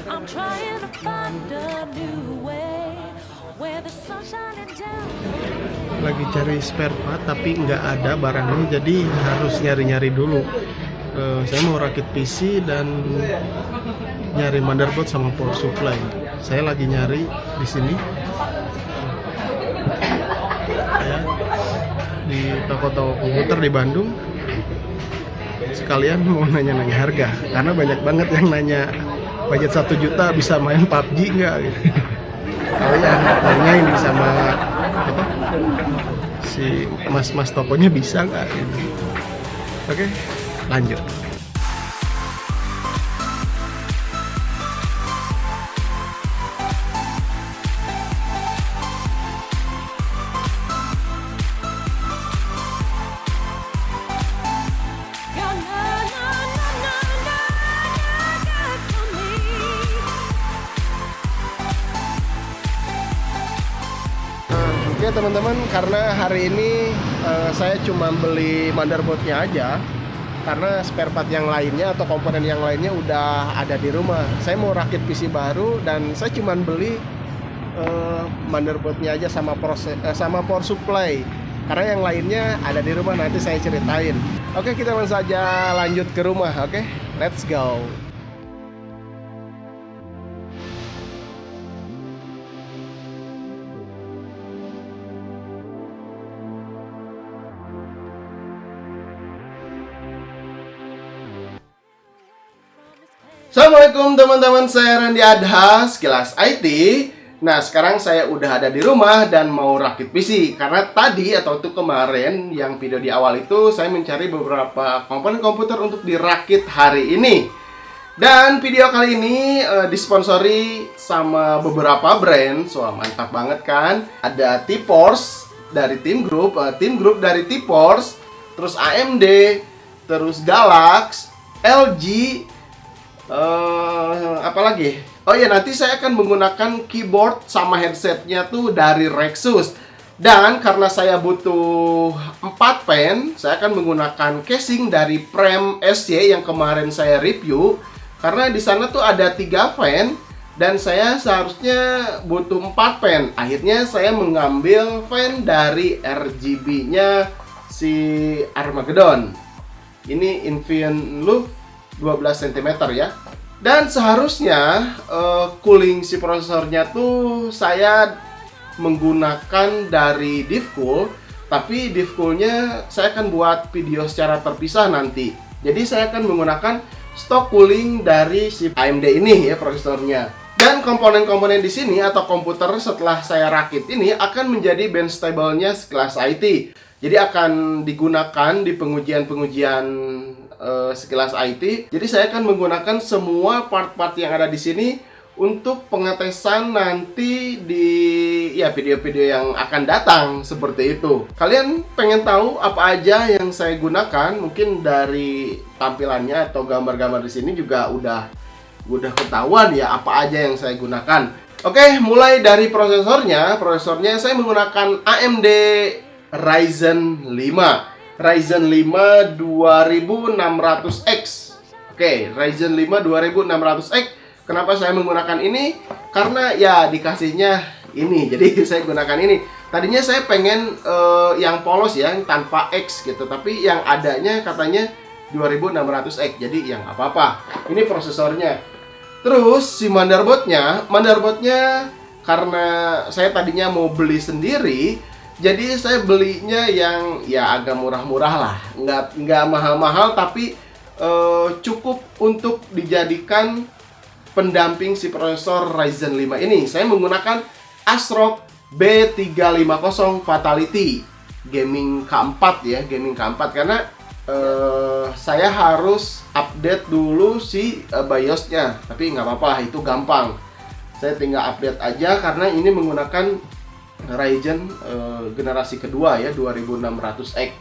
I'm trying to find a new way where the sun shining down. Lagi cari spare part tapi nggak ada barangnya, jadi harus nyari-nyari dulu. Saya mau rakit PC dan nyari motherboard sama power supply. Saya lagi nyari di sini ya, di toko-toko komputer di Bandung. Sekalian mau nanya-nanya harga karena banyak banget yang nanya budget 1 juta bisa main PUBG nggak gitu. Kalian nanyain sama apa, si mas-mas tokonya bisa nggak gitu. Oke, lanjut. Your na na na na na na for me. Oke teman-teman, karena hari ini saya cuma beli motherboardnya aja, karena spare part yang lainnya atau komponen yang lainnya udah ada di rumah. Saya mau rakit PC baru dan saya cuma beli motherboardnya aja sama sama power supply, karena yang lainnya ada di rumah, nanti saya ceritain. Oke, kita langsung saja lanjut ke rumah. Oke, let's go. Assalamualaikum teman-teman, saya Randy Adha, Sekilas IT. Nah, sekarang saya udah ada di rumah dan mau rakit PC. Karena tadi atau itu kemarin yang video di awal itu saya mencari beberapa komponen komputer untuk dirakit hari ini. Dan video kali ini disponsori sama beberapa brand. Wah, mantap banget kan? Ada T-Force dari Team Group dari T-Force, terus AMD, terus Galax, LG, apalagi? Oh ya, nanti saya akan menggunakan keyboard sama headsetnya tuh dari Rexus. Dan karena saya butuh 4 pen, saya akan menggunakan casing dari Prem SC yang kemarin saya review. Karena di sana tuh ada 3 pen dan saya seharusnya butuh 4 pen. Akhirnya saya mengambil pen dari RGB-nya si Armageddon. Ini Infineon Loop 12 cm ya. Dan seharusnya cooling si prosesornya tuh saya menggunakan dari DeepCool, tapi DeepCool-nya saya akan buat video secara terpisah nanti. Jadi saya akan menggunakan stock cooling dari si AMD ini ya prosesornya. Dan komponen-komponen di sini atau komputer setelah saya rakit ini akan menjadi bench table-nya Sekilas IT. Jadi akan digunakan di pengujian-pengujian Sekilas IT. Jadi saya akan menggunakan semua part-part yang ada di sini untuk pengetesan nanti di ya video-video yang akan datang seperti itu. Kalian pengen tahu apa aja yang saya gunakan? Mungkin dari tampilannya atau gambar-gambar di sini juga udah ketahuan ya apa aja yang saya gunakan. Oke, mulai dari prosesornya. Prosesornya saya menggunakan AMD Ryzen 5. Ryzen 5 2600X. Oke, Ryzen 5 2600X. Kenapa saya menggunakan ini? Karena ya dikasihnya ini, jadi saya gunakan ini. Tadinya saya pengen yang polos ya, yang tanpa X gitu, tapi yang adanya katanya 2600X, jadi yang apa-apa. Ini prosesornya. Terus si motherboardnya karena saya tadinya mau beli sendiri, jadi saya belinya yang ya agak murah-murah lah, nggak mahal-mahal, tapi cukup untuk dijadikan pendamping si prosesor Ryzen 5 ini. Saya menggunakan ASRock B350 Fatality gaming keempat ya, gaming keempat, karena saya harus update dulu si BIOS-nya, tapi nggak apa-apa, itu gampang. Saya tinggal update aja karena ini menggunakan Ryzen generasi kedua ya, 2600X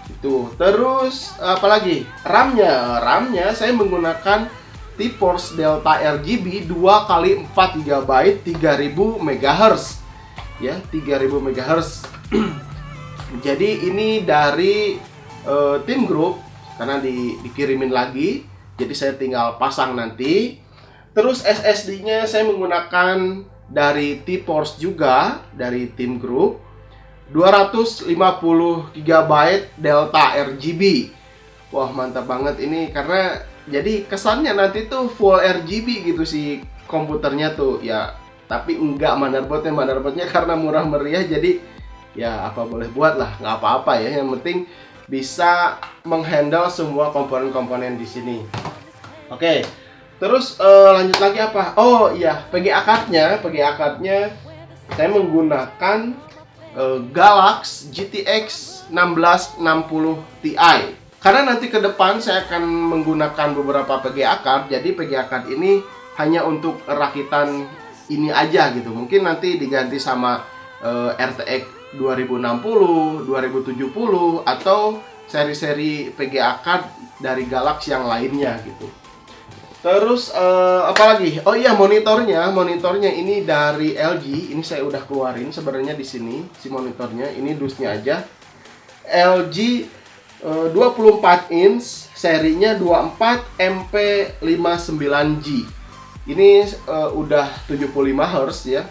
itu. Terus apalagi RAM-nya saya menggunakan T-Force Delta RGB 2x4 GB 3000 MHz ya, 3000 MHz. Jadi ini dari Team Group karena dikirimin lagi, jadi saya tinggal pasang nanti. Terus SSD-nya saya menggunakan dari T-Force juga, dari Team Group, 250 GB Delta RGB. Wah, mantap banget ini, karena jadi kesannya nanti tuh full RGB gitu sih komputernya tuh ya. Tapi enggak, motherboardnya karena murah meriah, jadi ya apa boleh buat lah, nggak apa-apa ya. Yang penting bisa menghandle semua komponen-komponen di sini. Oke, terus lanjut lagi apa? Oh iya, PGA card-nya saya menggunakan Galaxy GTX 1660 Ti. Karena nanti ke depan saya akan menggunakan beberapa PGA card, jadi PGA card ini hanya untuk rakitan ini aja gitu. Mungkin nanti diganti sama RTX 2060, 2070 atau seri-seri PGA card dari Galaxy yang lainnya gitu. Terus apalagi? Oh iya, monitornya ini dari LG. Ini saya udah keluarin sebenarnya di sini si monitornya. Ini dusnya aja. LG 24 inch, serinya 24 MP59G. Ini udah 75 Hz ya.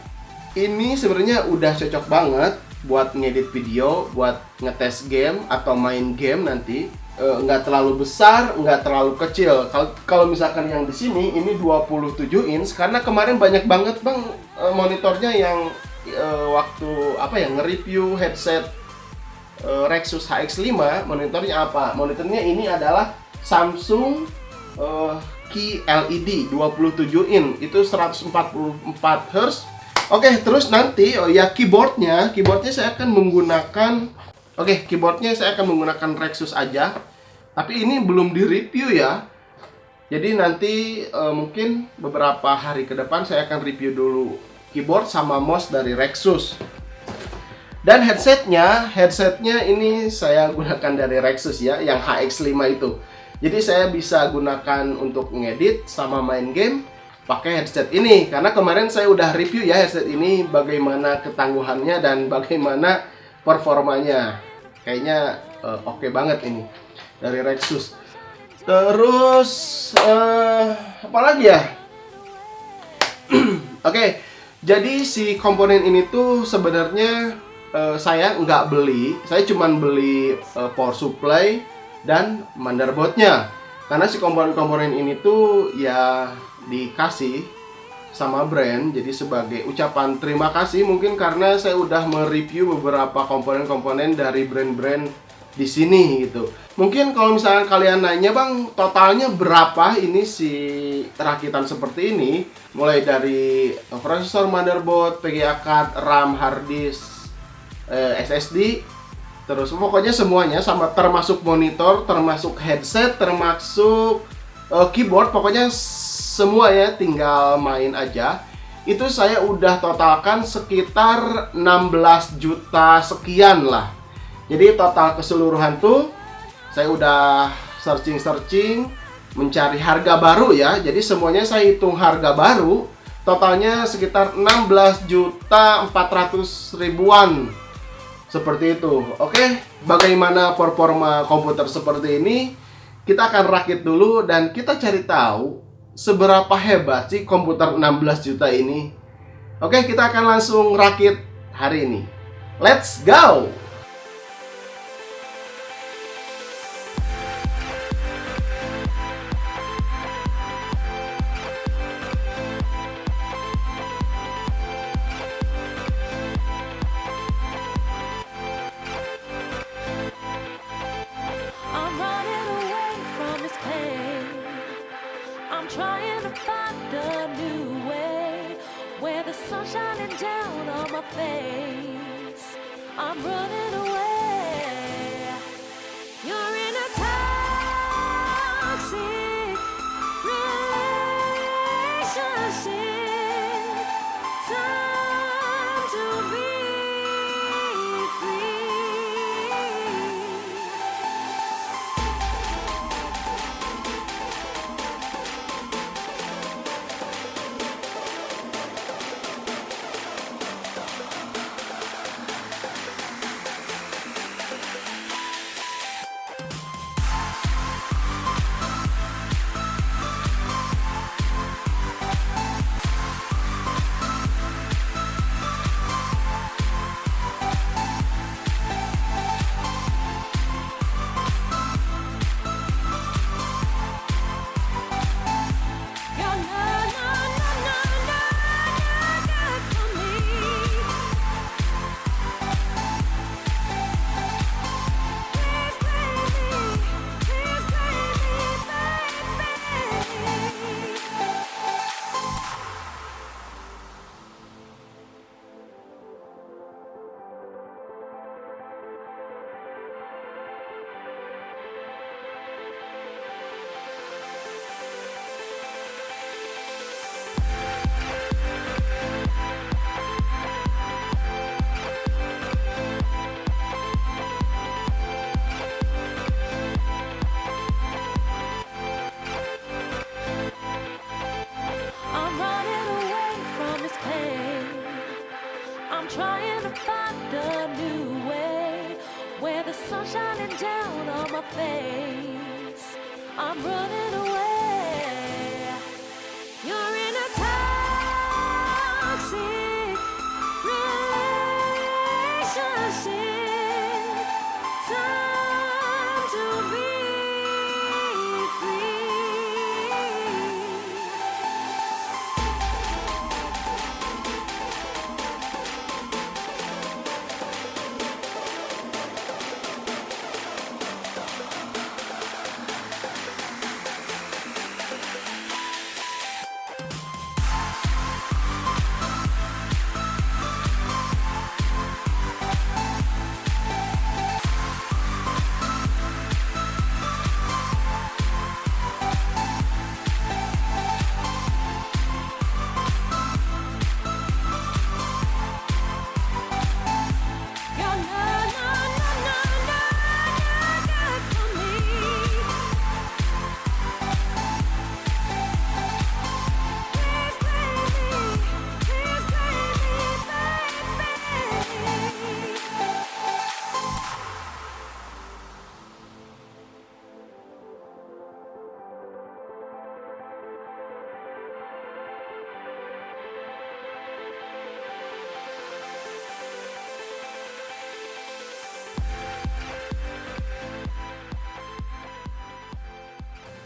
Ini sebenarnya udah cocok banget buat ngedit video, buat ngetes game atau main game nanti. Nggak terlalu besar, nggak terlalu kecil. Kalau misalkan yang di sini ini 27 inch, karena kemarin banyak banget bang monitornya yang waktu apa ya nge-review headset Rexus HX5, monitornya apa? Monitornya ini adalah Samsung QLED 27 inch, itu 144 Hz. Oke, terus nanti keyboardnya saya akan menggunakan keyboardnya saya akan menggunakan Rexus aja. Tapi ini belum di-review ya. Jadi nanti mungkin beberapa hari ke depan saya akan review dulu keyboard sama mouse dari Rexus. Dan headsetnya ini saya gunakan dari Rexus ya, yang HX5 itu. Jadi saya bisa gunakan untuk ngedit sama main game pakai headset ini. Karena kemarin saya udah review ya headset ini, bagaimana ketangguhannya dan bagaimana performanya. Kayaknya oke banget ini dari Rexus. Terus apa lagi ya? Oke, jadi si komponen ini tuh sebenarnya saya nggak beli, saya cuman beli power supply dan motherboardnya. Karena si komponen-komponen ini tuh ya dikasih sama brand, jadi sebagai ucapan terima kasih mungkin karena saya udah mereview beberapa komponen-komponen dari brand-brand di sini gitu. Mungkin kalau misalnya kalian nanya bang, totalnya berapa ini si rakitan seperti ini, mulai dari prosesor, motherboard, PGA card, RAM, hard disk, SSD, terus pokoknya semuanya sama, termasuk monitor, termasuk headset, termasuk keyboard, pokoknya semua ya, tinggal main aja. Itu saya udah totalkan sekitar 16 juta sekian lah. Jadi total keseluruhan tuh saya udah searching mencari harga baru ya. Jadi semuanya saya hitung harga baru, totalnya sekitar 16 juta 400 ribuan. Seperti itu. Oke, bagaimana performa komputer seperti ini? Kita akan rakit dulu dan kita cari tahu seberapa hebat sih komputer 16 juta ini. Oke, kita akan langsung rakit hari ini. Let's go! I'm running away from this pain. I'm trying to find a new way where the sun's shining down on my face. I'm running away. You're in a toxic relationship. Time to be free. sun shining down on my face. I'm running away. You're in a toxic relationship. Time to be free. You're good for me. Please play me, baby.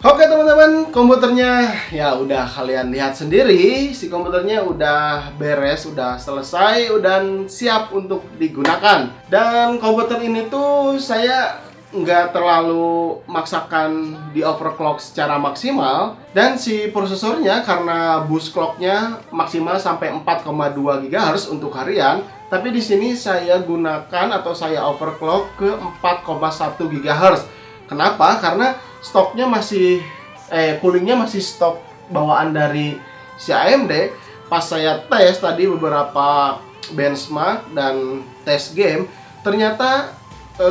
Oke teman-teman, komputernya ya udah kalian lihat sendiri, si komputernya udah beres, udah selesai, dan siap untuk digunakan. Dan komputer ini tuh saya nggak terlalu maksakan di overclock secara maksimal, dan si prosesornya karena boost clocknya maksimal sampai 4,2 GHz untuk harian, tapi di sini saya gunakan atau saya overclock ke 4,1 GHz. Kenapa? Karena stoknya masih coolingnya masih stok bawaan dari si AMD. Pas saya tes tadi beberapa benchmark dan tes game, ternyata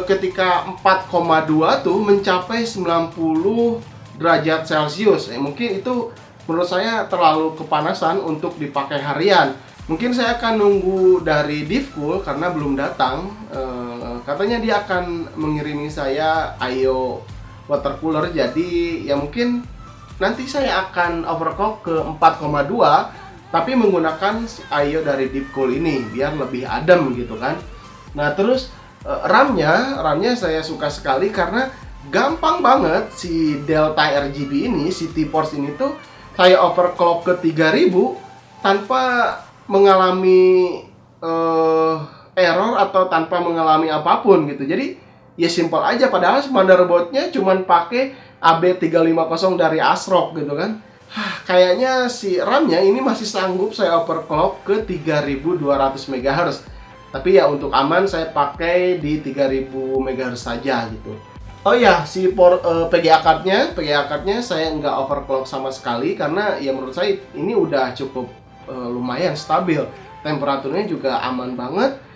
ketika 4,2 tuh mencapai 90 derajat Celcius. Mungkin itu menurut saya terlalu kepanasan untuk dipakai harian. Mungkin saya akan nunggu dari Divcool karena belum datang. Katanya dia akan mengirimi saya IO water cooler, jadi ya mungkin nanti saya akan overclock ke 4,2 tapi menggunakan IO dari Divcool ini biar lebih adem gitu kan. Nah terus RAM-nya saya suka sekali karena gampang banget si Delta RGB ini, si T-Force ini tuh saya overclock ke 3000 tanpa mengalami error atau tanpa mengalami apapun gitu. Jadi ya simple aja, padahal motherboardnya cuman pakai AB350 dari ASRock gitu kan. Kayaknya si RAM-nya ini masih sanggup saya overclock ke 3200 MHz. Tapi ya untuk aman saya pakai di 3000 MHz saja gitu. Oh ya, si PGA card-nya saya nggak overclock sama sekali karena ya menurut saya ini udah cukup lumayan stabil. Temperaturnya juga aman banget.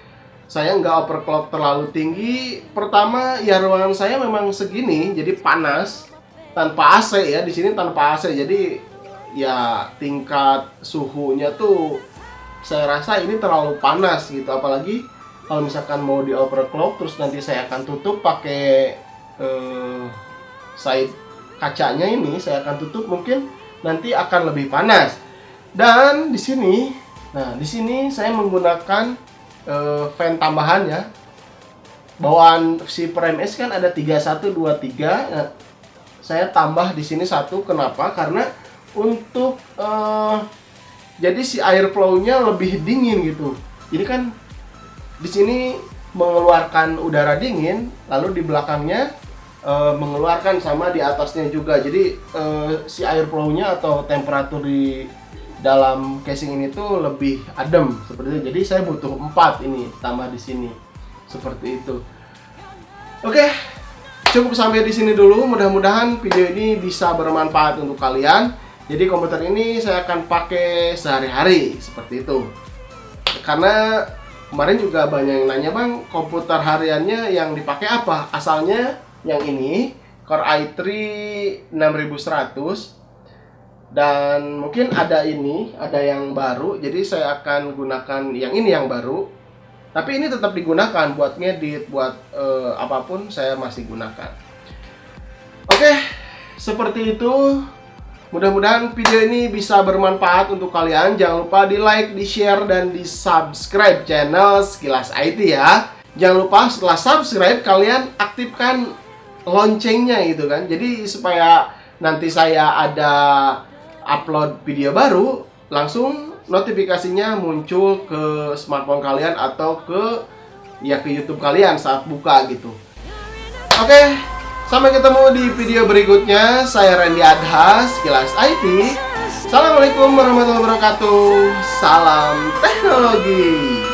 Saya nggak overclock terlalu tinggi. Pertama, ya ruangan saya memang segini, jadi panas tanpa AC ya. Di sini tanpa AC, jadi ya tingkat suhunya tuh saya rasa ini terlalu panas gitu. Apalagi kalau misalkan mau di overclock, terus nanti saya akan tutup pakai side kacanya ini, saya akan tutup, mungkin nanti akan lebih panas. Dan di sini, di sini saya menggunakan fan tambahan ya. Bawaan si PRMS kan ada 3123. Nah, saya tambah di sini satu. Kenapa? Karena untuk jadi si airflow-nya lebih dingin gitu. Jadi kan di sini mengeluarkan udara dingin, lalu di belakangnya mengeluarkan sama di atasnya juga. Jadi si airflow-nya atau temperatur di dalam casing ini tuh lebih adem seperti itu. Jadi saya butuh 4 ini tambah di sini seperti itu. Oke, cukup sampai di sini dulu. Mudah-mudahan video ini bisa bermanfaat untuk kalian. Jadi komputer ini saya akan pakai sehari-hari seperti itu. Karena kemarin juga banyak yang nanya, "Bang, komputer hariannya yang dipakai apa?" Asalnya yang ini Core i3 6100. Dan mungkin ada yang baru, jadi saya akan gunakan yang ini yang baru. Tapi ini tetap digunakan buat ngedit, buat apapun saya masih gunakan. Oke, seperti itu. Mudah-mudahan video ini bisa bermanfaat untuk kalian. Jangan lupa di like, di share, dan di subscribe channel Sekilas IT ya. Jangan lupa setelah subscribe kalian aktifkan loncengnya gitu kan. Jadi supaya nanti saya ada upload video baru, langsung notifikasinya muncul ke smartphone kalian atau ke YouTube kalian saat buka gitu. Oke, sampai ketemu di video berikutnya. Saya Randy Adha, Sekilas IT. Assalamualaikum warahmatullahi wabarakatuh. Salam teknologi.